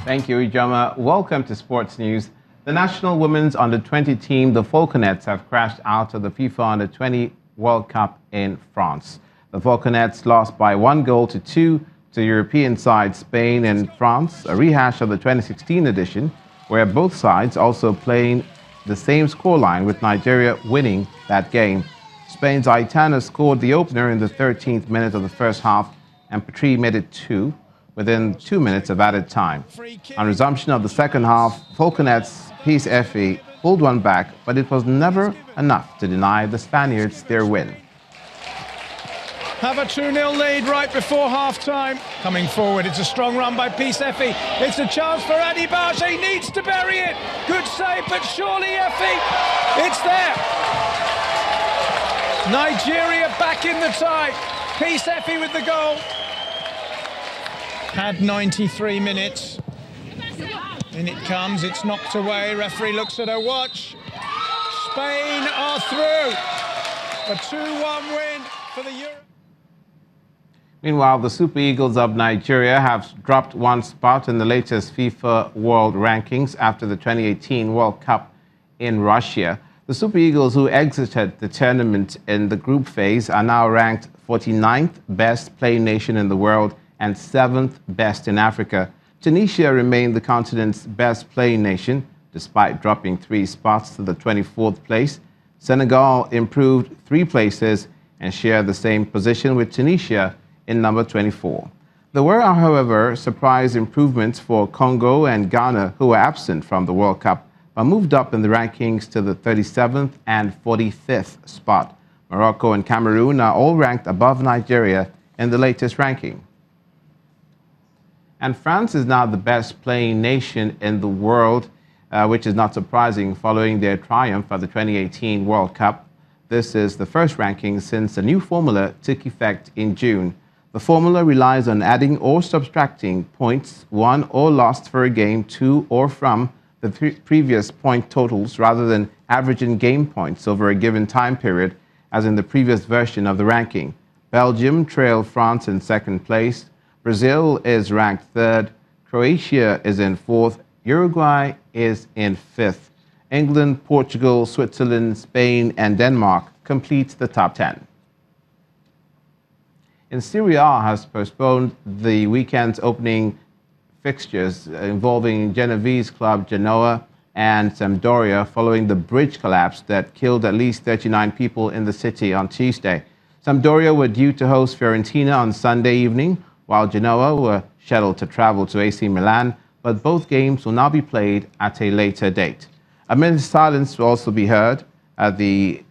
Thank you, Ijoma. Welcome to Sports News. The national women's under-20 team, the Falconets, have crashed out of the FIFA Under-20 World Cup in France. The Falconets lost by 1-2 to European sides Spain and France, a rehash of the 2016 edition, where both sides also playing the same scoreline, with Nigeria winning that game. Spain's Aitana scored the opener in the 13th minute of the first half, and Petrie made it 2 within 2 minutes of added time. On resumption of the second half, Falconets' Pt.4 pulled one back, but it was never enough to deny the Spaniards their win. Have a 2-0 lead right before half-time. Coming forward, it's a strong run by Pt.4. It's a chance for Adibash. He needs to bury it. Good save, but surely Effie. It's there. Nigeria back in the tie. Pt.4 with the goal. Had 93 minutes. In it comes, it's knocked away. Referee looks at her watch. Spain are through. A 2-1 win for the Euro. Meanwhile, the Super Eagles of Nigeria have dropped one spot in the latest FIFA World Rankings after the 2018 World Cup in Russia. The Super Eagles, who exited the tournament in the group phase, are now ranked 49th best playing nation in the world and 7th best in Africa. Tunisia remained the continent's best playing nation, despite dropping 3 spots to the 24th place. Senegal improved 3 places and shared the same position with Tunisia in number 24. There were, however, surprise improvements for Congo and Ghana, who were absent from the World Cup, but moved up in the rankings to the 37th and 45th spot. Morocco and Cameroon are all ranked above Nigeria in the latest ranking. And France is now the best playing nation in the world, which is not surprising following their triumph at the 2018 World Cup. This is the first ranking since the new formula took effect in June. The formula relies on adding or subtracting points won or lost for a game to or from the previous point totals, rather than averaging game points over a given time period, as in the previous version of the ranking. Belgium trailed France in second place. Brazil is ranked 3rd. Croatia is in 4th. Uruguay is in 5th. England, Portugal, Switzerland, Spain, and Denmark complete the top 10. In Serie A has postponed the weekend's opening fixtures involving Genovese club Genoa and Sampdoria following the bridge collapse that killed at least 39 people in the city on Tuesday. Sampdoria were due to host Fiorentina on Sunday evening, while Genoa were scheduled to travel to AC Milan, but both games will now be played at a later date. A minute's silence will also be held at the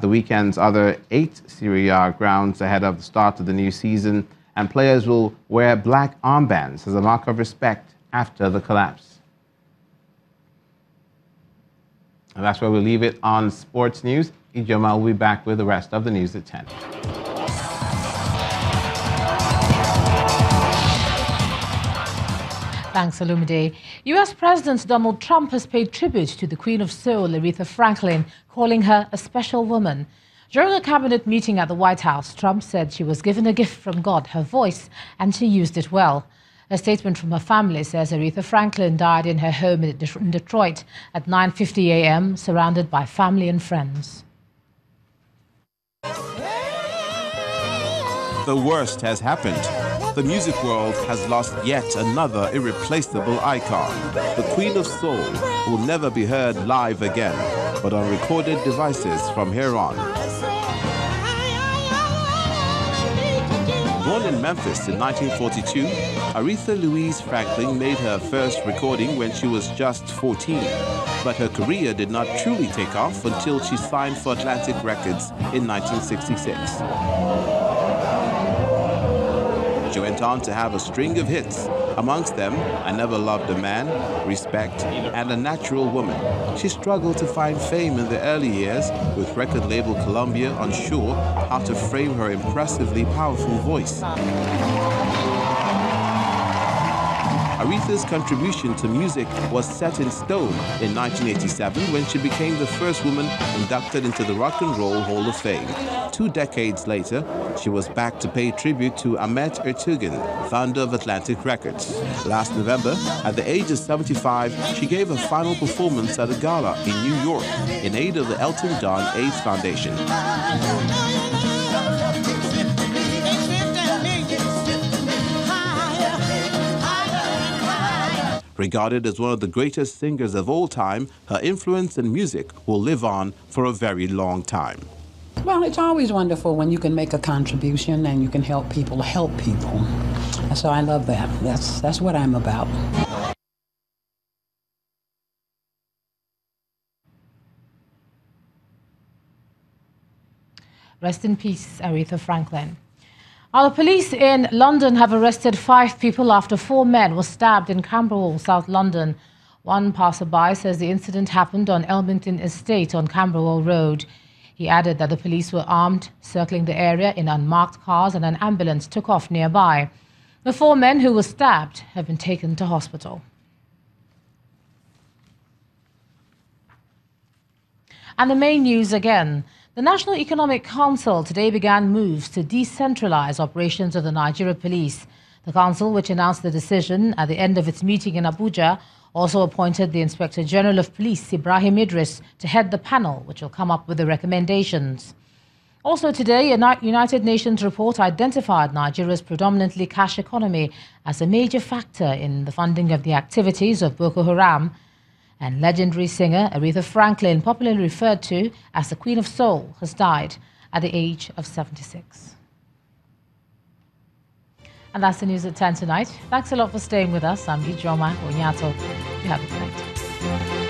weekend's other 8 Serie A grounds ahead of the start of the new season, and players will wear black armbands as a mark of respect after the collapse. And that's where we'll leave it on Sports News. Ijoma will be back with the rest of the news at 10. Thanks, Olumide. U.S. President Donald Trump has paid tribute to the Queen of Soul, Aretha Franklin, calling her a special woman. During a cabinet meeting at the White House, Trump said she was given a gift from God, her voice, and she used it well. A statement from her family says Aretha Franklin died in her home in Detroit at 9:50 a.m., surrounded by family and friends. The worst has happened. The music world has lost yet another irreplaceable icon. The Queen of Soul will never be heard live again, but on recorded devices from here on. Born in Memphis in 1942, Aretha Louise Franklin made her first recording when she was just 14. But her career did not truly take off until she signed for Atlantic Records in 1966. She went on to have a string of hits, amongst them I Never Loved a Man, Respect, and A Natural Woman. She struggled to find fame in the early years, with record label Columbia unsure how to frame her impressively powerful voice. Aretha's contribution to music was set in stone in 1987 when she became the first woman inducted into the Rock and Roll Hall of Fame. 2 decades later, she was back to pay tribute to Ahmet Ertegun, founder of Atlantic Records. Last November, at the age of 75, she gave a final performance at a gala in New York in aid of the Elton John AIDS Foundation. Regarded as one of the greatest singers of all time, her influence in music will live on for a very long time. Well, it's always wonderful when you can make a contribution and you can help people. So I love that. That's what I'm about. Rest in peace, Aretha Franklin. Our police in London have arrested 5 people after 4 men were stabbed in Camberwell, South London. One passerby says the incident happened on Elmington Estate on Camberwell Road. He added that the police were armed, circling the area in unmarked cars, and an ambulance took off nearby. The 4 men who were stabbed have been taken to hospital. And the main news again. The National Economic Council today began moves to decentralize operations of the Nigeria Police. The council, which announced the decision at the end of its meeting in Abuja, also appointed the Inspector General of Police, Ibrahim Idris, to head the panel, which will come up with the recommendations. Also today, a United Nations report identified Nigeria's predominantly cash economy as a major factor in the funding of the activities of Boko Haram. And legendary singer Aretha Franklin, popularly referred to as the Queen of Soul, has died at the age of 76. And that's the news at 10 tonight. Thanks a lot for staying with us. I'm Ijoma Onyato. You have a good night.